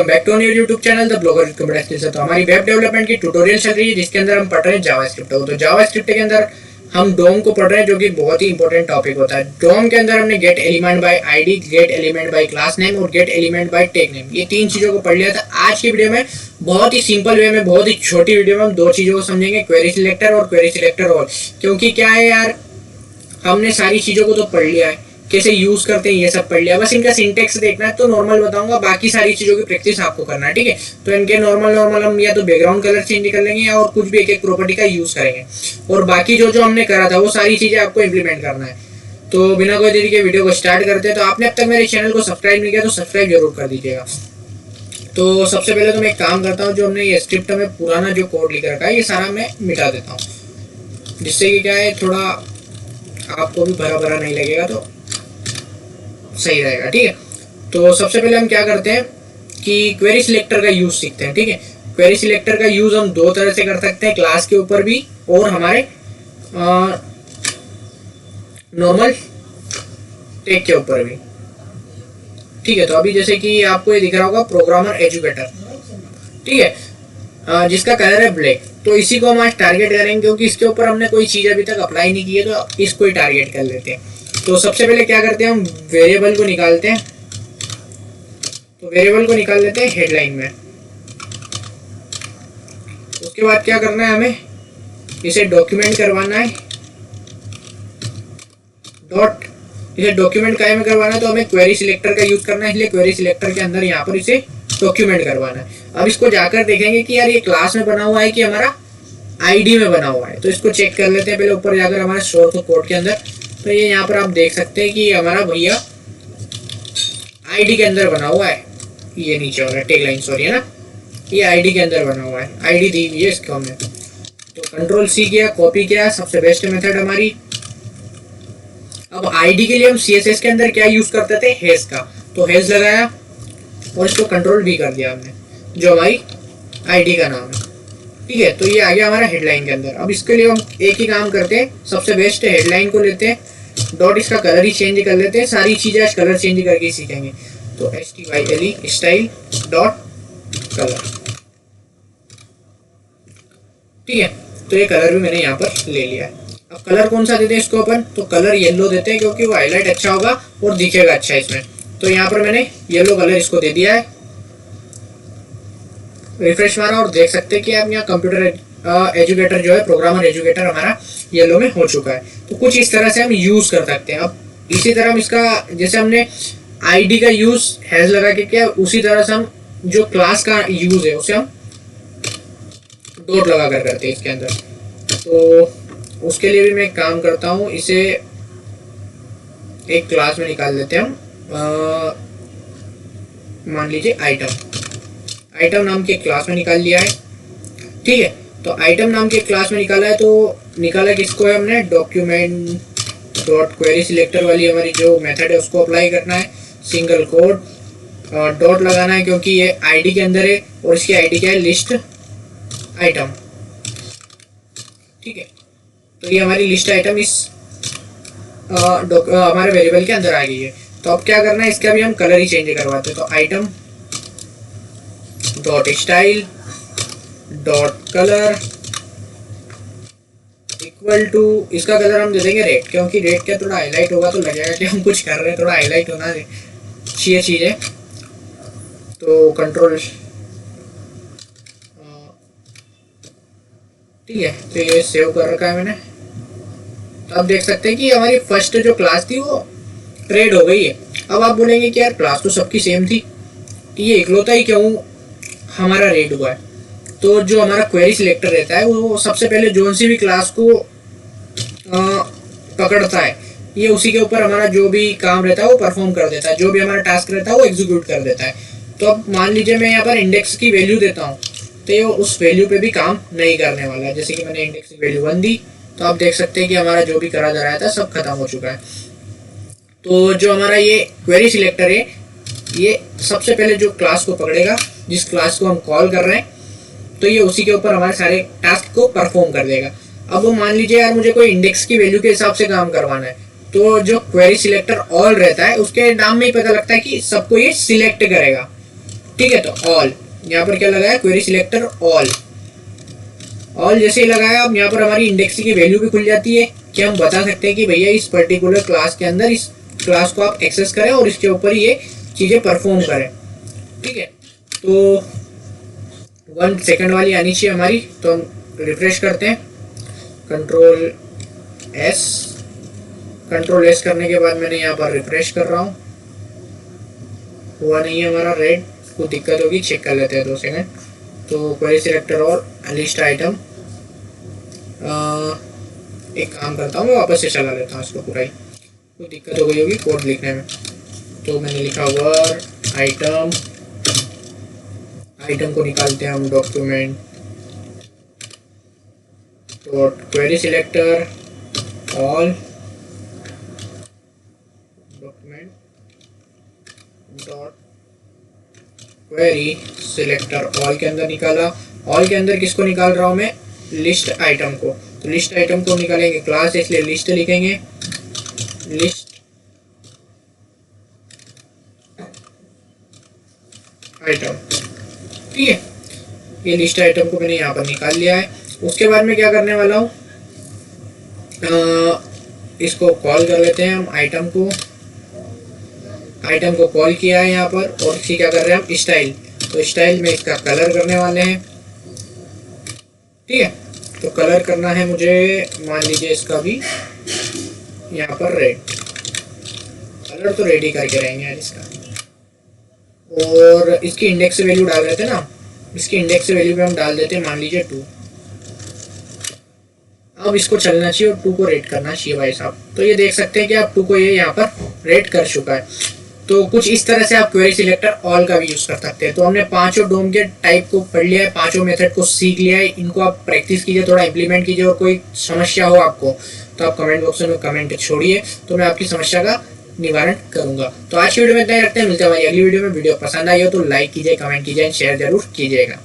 Welcome back to new YouTube channel the blogger with computer skills. तो हमारी web development की tutorial चल रही है जिसके अंदर हम पढ़ रहे हैं जावास्क्रिप्ट को। तो जावास्क्रिप्ट के अंदर हम डोम को पढ़ रहे हैं जो कि बहुत ही इंपॉर्टेंट टॉपिक होता है। डोम के अंदर हमने get element by ID, get element by class name और get element by tag name, ये तीन चीजों को पढ़ लिया था। आज की वीडियो में बहुत ही सिंपल वे में, बहुत ही छोटी वीडियो में हम दो चीजों को समझेंगे, क्वेरी सिलेक्टर और क्वेरी सिलेक्टर ऑल। क्योंकि क्या है यार, हमने सारी चीजों को तो पढ़ लिया है, कैसे यूज करते हैं ये सब पढ़ लिया, बस इनका सिंटेक्स देखना है। तो नॉर्मल बताऊंगा, बाकी सारी चीजों की प्रैक्टिस आपको करना है, ठीक है। तो इनके नॉर्मल हम या तो बैकग्राउंड कलर चेंज कर लेंगे या और कुछ भी एक एक प्रॉपर्टी का यूज करेंगे, और बाकी जो जो हमने करा था वो सारी चीजें आपको इम्प्लीमेंट करना है। तो बिना कोई देरी के वीडियो को स्टार्ट करते हैं। तो आपने अब तक मेरे चैनल को सब्सक्राइब नहीं किया तो सब्सक्राइब जरूर कर दीजिएगा। तो सबसे पहले तो मैं एक काम करता हूँ, जो हमने ये स्क्रिप्ट में पुराना जो कोड लिख रखा है ये सारा मैं मिटा देता हूँ, जिससे कि क्या है, थोड़ा आपको भी भरा भरा नहीं लगेगा, तो सही रहेगा, ठीक है। तो सबसे पहले हम क्या करते हैं कि क्वेरी सिलेक्टर का यूज सीखते हैं, ठीक है। क्वेरी सिलेक्टर का यूज हम दो तरह से कर सकते हैं, क्लास के ऊपर भी और हमारे नॉर्मल टैग के ऊपर भी, ठीक है। तो अभी जैसे कि आपको ये दिख रहा होगा प्रोग्रामर एजुकेटर, ठीक है, जिसका कलर है ब्लैक। तो इसी को हम आज टारगेट करेंगे क्योंकि इसके ऊपर हमने कोई चीज अभी तक अप्लाई नहीं की है, तो इसको ही टारगेट कर लेते हैं। तो सबसे पहले क्या करते हैं, हम वेरिएबल को निकालते हैं। तो वेरिएबल को निकाल लेते हैं हेडलाइन में। उसके बाद क्या करना है, हमें इसे डॉक्यूमेंट करवाना है। इसे डॉक्यूमेंट काय में करवाना है, तो हमें क्वेरी सिलेक्टर का यूज करना है, इसलिए क्वेरी सिलेक्टर के अंदर यहाँ पर इसे डॉक्यूमेंट करवाना है। अब इसको जाकर देखेंगे कि यार ये क्लास में बना हुआ है कि हमारा आईडी में बना हुआ है। तो इसको चेक कर लेते हैं पहले ऊपर जाकर हमारे सोर्स कोड के अंदर। तो ये यहाँ पर आप देख सकते हैं कि हमारा भैया आईडी के अंदर बना हुआ है, ये नीचे वाला टैग लाइन, सॉरी है ना, ये आईडी के अंदर बना हुआ है, आईडी दी हुई है इसको हमने। तो कंट्रोल सी किया, कॉपी किया, सबसे बेस्ट मेथड हमारी। अब आईडी के लिए हम सीएसएस के अंदर क्या यूज करते थे, हैश का। तो हैश लगाया और इसको कंट्रोल भी कर दिया हमने, जो हमारी आईडी का नाम है, ठीक है। तो ये आ गया हमारा हेडलाइन के अंदर। अब इसके लिए हम एक ही काम करते हैं, सबसे बेस्ट हेडलाइन को लेते हैं, डॉट इसका कलर ही चेंज कर लेते हैं। सारी चीजें आज कलर चेंज करके सीखेंगे। तो STYLE स्टाइल डॉट कलर, ठीक है। तो ये कलर भी मैंने यहाँ पर ले लिया है। अब कलर कौन सा देते हैं इसको अपन, तो कलर येलो देते हैं क्योंकि वो हाईलाइट अच्छा होगा और दिखेगा अच्छा इसमें। तो यहाँ पर मैंने येलो कलर इसको दे दिया है। रिफ्रेश मारा और देख सकते हैं कि आप यहाँ कंप्यूटर एजुकेटर जो है, प्रोग्रामर एजुकेटर हमारा येलो में हो चुका है। तो कुछ इस तरह से हम यूज कर सकते हैं। अब इसी तरह हम इसका, जैसे हमने आईडी का यूज हैश लगा के किया, उसी तरह से हम जो क्लास का यूज है उसे हम डॉट लगा कर करते हैं इसके अंदर। तो उसके लिए भी मैं एक काम करता हूँ, इसे एक क्लास में निकाल लेते हैं हम, मान लीजिए आइटम नाम के क्लास में निकाल लिया है, ठीक है। तो आइटम नाम के क्लास में निकाला है, तो निकाला किसको है हमने, डॉक्यूमेंट डॉट क्वेरी सिलेक्टर वाली हमारी जो मेथड है उसको अप्लाई करना है। सिंगल कोड डॉट लगाना है क्योंकि ये आईडी के अंदर है और इसकी आईडी क्या है, लिस्ट आइटम, ठीक है। तो ये हमारी लिस्ट आइटम इस हमारे वेरिएबल के अंदर आ गई है। तो अब क्या करना है, इसका भी हम कलर ही चेंज करवाते हैं। तो item dot style dot colour equal to, इसका कलर हम दे देंगे रेड, क्योंकि रेड क्या थोड़ा हाईलाइट होगा तो लगेगा कि हम कुछ कर रहे हैं, थोड़ा हाईलाइट होना चाहिए चीजें। तो कंट्रोल, ठीक है। तो ये सेव कर रखा है मैंने। तो आप देख सकते हैं कि हमारी फर्स्ट जो क्लास थी वो रेड हो गई है। अब आप बोलेंगे कि यार क्लास तो सबकी सेम थी, ये इकलौता ही क्यों हमारा रेड हुआ है। तो जो हमारा क्वेरी सिलेक्टर रहता है वो सबसे पहले जोन सी भी क्लास को पकड़ता है, ये उसी के ऊपर हमारा जो भी काम रहता है वो परफॉर्म कर देता है, जो भी हमारा टास्क रहता है वो एग्जीक्यूट कर देता है। तो अब मान लीजिए मैं यहाँ पर इंडेक्स की वैल्यू देता हूँ, तो ये उस वैल्यू पे भी काम नहीं करने वाला है। जैसे कि मैंने इंडेक्स की वैल्यू 1 दी, तो आप देख सकते हैं कि हमारा जो भी करा जा रहा था सब खत्म हो चुका है। तो जो हमारा ये क्वेरी सिलेक्टर है, ये सबसे पहले जो क्लास को पकड़ेगा, जिस क्लास को हम कॉल कर रहे हैं, तो ये उसी के ऊपर हमारे सारे टास्क को परफॉर्म कर देगा। अब वो मान लीजिए यार मुझे कोई इंडेक्स की वैल्यू के हिसाब से काम करवाना है, तो जो क्वेरी सिलेक्टर ऑल रहता है उसके नाम में ही पता लगता है कि सबको ये सिलेक्ट करेगा। ठीक है, तो ऑल यहाँ पर क्या लगाया, क्वेरी सिलेक्टर ऑल। ऑल जैसे ही लगाया, अब यहाँ पर हमारी इंडेक्स की वैल्यू भी खुल जाती है कि हम बता सकते हैं कि भैया इस पर्टिकुलर क्लास के अंदर इस क्लास को आप एक्सेस करें और इसके ऊपर ये चीज़ें परफॉर्म करें। ठीक है, तो 1 सेकंड वाली आनी चाहिए हमारी, तो हम रिफ्रेश करते हैं, कंट्रोल एस करने के बाद मैंने यहाँ पर रिफ्रेश कर रहा हूँ, हुआ नहीं है हमारा रेड, कुछ दिक्कत होगी, चेक कर लेते हैं 2 सेकंड। तो क्वेरी सिलेक्टर और लिस्ट आइटम, एक काम करता हूँ, मैं वापस से चला लेता हूँ इसको पूरा ही, कुछ दिक्कत हो गई होगी कोड लिखने में। तो मैंने लिखा वर आइटम, आइटम को निकालते हैं हम document dot query selector all, document dot query selector all के अंदर निकाला। ऑल के अंदर किसको निकाल रहा हूँ मैं, लिस्ट आइटम को। तो लिस्ट आइटम को निकालेंगे क्लास, इसलिए लिस्ट लिखेंगे, लिस्ट आइटम। ठीक है, ये लिस्ट आइटम को मैंने यहाँ पर निकाल लिया है। उसके बाद में क्या करने वाला हूँ, इसको कॉल कर लेते हैं हम, आइटम को कॉल किया है यहाँ पर, और इसी क्या कर रहे हैं हम, स्टाइल। तो स्टाइल में इसका कलर करने वाले हैं। ठीक है, तो कलर करना है मुझे, मान लीजिए इसका भी यहाँ पर रेड, कलर तो रेड ही करके रहेंगे यार इसका। और इसकी इंडेक्स वैल्यू डाल देते हैं ना, इसकी इंडेक्स वैल्यू पे हम डाल देते हैं मान लीजिए 2। अब इसको चलना चाहिए और 2 को रेट करना चाहिए भाई साहब। तो ये देख सकते हैं कि आप 2 को ये यहाँ पर रेट कर चुका है। तो कुछ इस तरह से आप क्वेरी सिलेक्टर ऑल का भी यूज कर सकते हैं। तो हमने 5 डोम के टाइप को पढ़ लिया है, 5 मेथड को सीख लिया है, इनको आप प्रैक्टिस कीजिए, थोड़ा इंप्लीमेंट कीजिए, और कोई समस्या हो आपको तो आप कमेंट बॉक्स में कमेंट छोड़िए, तो मैं आपकी समस्या का निवारण करूंगा। तो आज की वीडियो में इतना ही रखते हैं, मिलते हैं हमारी अगली वीडियो में। वीडियो पसंद आई हो तो लाइक कीजिए, कमेंट कीजिए, शेयर जरूर कीजिएगा।